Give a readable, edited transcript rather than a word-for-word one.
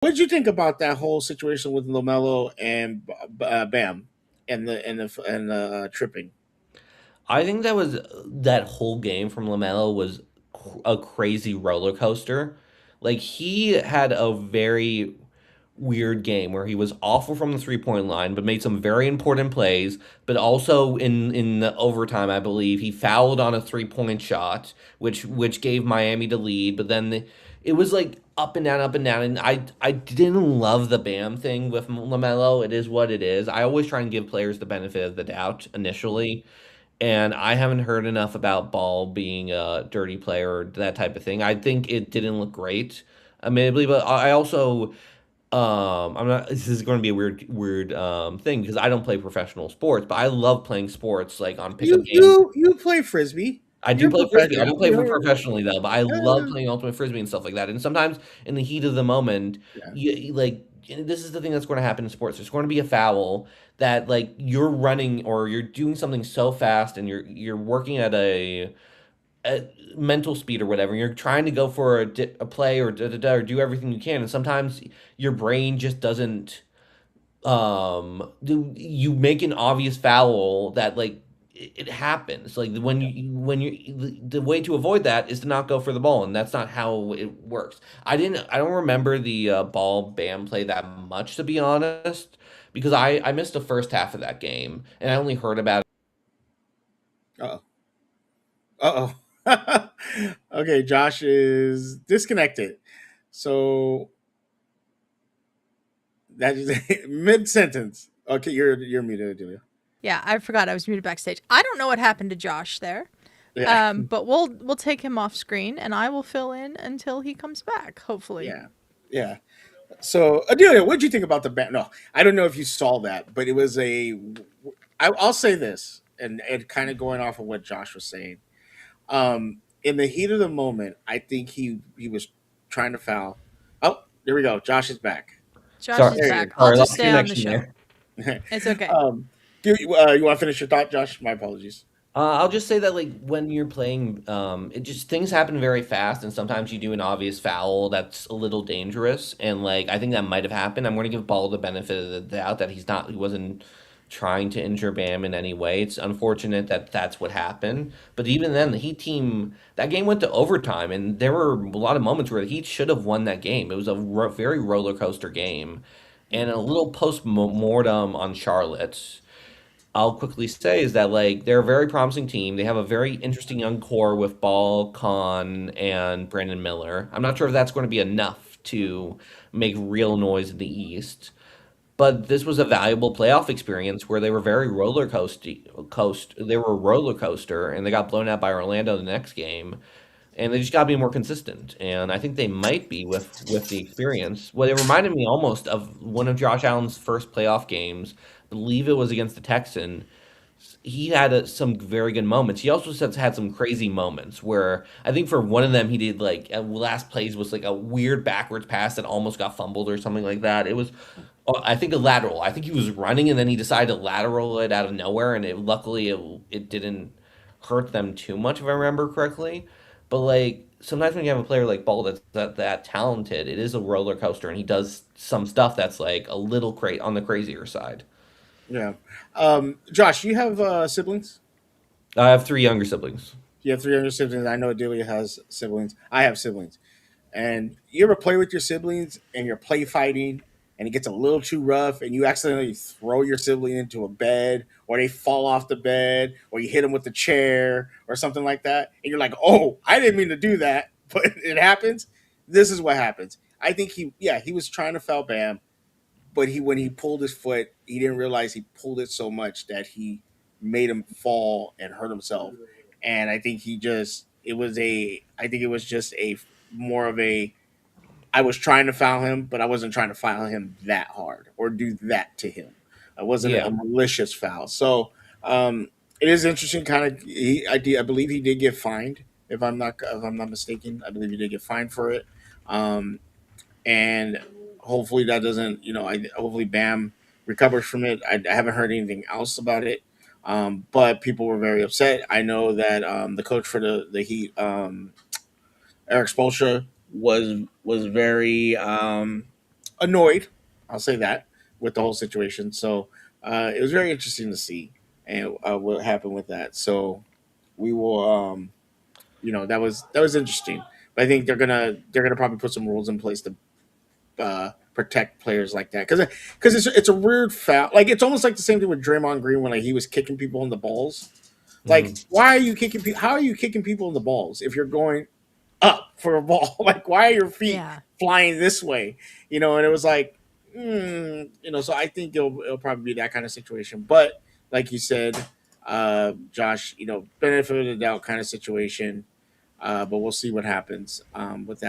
What did you think about that whole situation with LaMelo and Bam and the tripping? I think that whole game from LaMelo was a crazy roller coaster. Like he had a very weird game where he was awful from the 3-point line, but made some very important plays. But also in the overtime, I believe he fouled on a 3-point shot, which gave Miami the lead. But then it was like up and down. And I didn't love the Bam thing with Lamelo. It is what it is. I always try and give players the benefit of the doubt initially. And I haven't heard enough about Ball being a dirty player or that type of thing. I think it didn't look great, admittedly, but I also I'm not. This is going to be a weird thing because I don't play professional sports, but I love playing sports like on pickup You games. you you play frisbee. I do You're play frisbee. I professional. don't play for professionally though, but I love playing ultimate frisbee and stuff like that. And sometimes in the heat of the moment, Yeah. like this is the thing that's going to happen in sports. There's going to be a foul that like you're running or you're doing something so fast and you're working at mental speed or whatever. You're trying to go for a play or or do everything you can, and sometimes your brain just doesn't you make an obvious foul that like it happens like when you the way to avoid that is to not go for the ball, and that's not how it works. I don't remember the ball Bam play that much, to be honest, because I missed the first half of that game and I only heard about Uh oh. Uh oh. Okay, Josh is disconnected. So that is mid sentence. Okay, you're muted, Adelia. Yeah, I forgot I was muted backstage. I don't know what happened to Josh there. Yeah, But we'll take him off screen and I will fill in until he comes back, hopefully. yeah, yeah. So Adelia, what did you think about the band? No, I don't know if you saw that, but it was a. I'll say this, and kind of going off of what Josh was saying. In the heat of the moment, I think he was trying to foul. Oh, there we go. Josh is back. Josh sorry is There you back. I'll sorry just lost stay on the connection show. there. go. It's okay. You want to finish your thought, Josh? My apologies. I'll just say that like when you're playing, it just things happen very fast, and sometimes you do an obvious foul that's a little dangerous, and like I think that might have happened. I'm going to give Ball the benefit of the doubt that he wasn't trying to injure Bam in any way. It's unfortunate that that's what happened, but even then, the Heat team that game went to overtime, and there were a lot of moments where the Heat should have won that game. It was a very roller coaster game, and a little post mortem on Charlotte. I'll quickly say is that like they're a very promising team. They have a very interesting young core with Ball, Khan, and Brandon Miller. I'm not sure if that's going to be enough to make real noise in the East, but this was a valuable playoff experience where they were very They were a roller coaster, and they got blown out by Orlando the next game, and they just got to be more consistent. And I think they might be with the experience. Well, it reminded me almost of one of Josh Allen's first playoff games. I believe it was against the Texans. He had some very good moments. He also had some crazy moments where I think for one of them he did like last plays was like a weird backwards pass that almost got fumbled or something like that. It was I think a lateral. I think he was running and then he decided to lateral it out of nowhere, and it didn't hurt them too much if I remember correctly. But like sometimes when you have a player like Ball that talented, it is a roller coaster, and he does some stuff that's like a little on the crazier side. Yeah. Josh, you have siblings? I have three younger siblings. You have three younger siblings. I know Adelia has siblings. I have siblings. And you ever play with your siblings and you're play fighting and it gets a little too rough and you accidentally throw your sibling into a bed or they fall off the bed or you hit them with the chair or something like that. And you're like, oh, I didn't mean to do that, but it happens. This is what happens. I think he was trying to foul Bam, but when he pulled his foot, he didn't realize he pulled it so much that he made him fall and hurt himself. And I think I think it was just a more of a I was trying to foul him, but I wasn't trying to foul him that hard or do that to him. I wasn't a Yeah. malicious foul. So it is interesting. Kind of, I believe he did get fined. If I'm not mistaken, I believe he did get fined for it. Um, and hopefully that doesn't, hopefully Bam recovers from it. I haven't heard anything else about it. But people were very upset. I know that the coach for the Heat, Eric Spoelstra, was very annoyed. I'll say that with the whole situation. So it was very interesting to see and what happened with that. So we will, that was interesting. But I think they're gonna probably put some rules in place to protect players like that because it's a weird foul. Like it's almost like the same thing with Draymond Green when like he was kicking people in the balls. Like, Mhm. why are you kicking? How are you kicking people in the balls if you're going up for a ball? Like, why are your feet Yeah. flying this way? And it was like, So I think it'll probably be that kind of situation. But like you said, Josh, benefit of the doubt kind of situation. But we'll see what happens with that.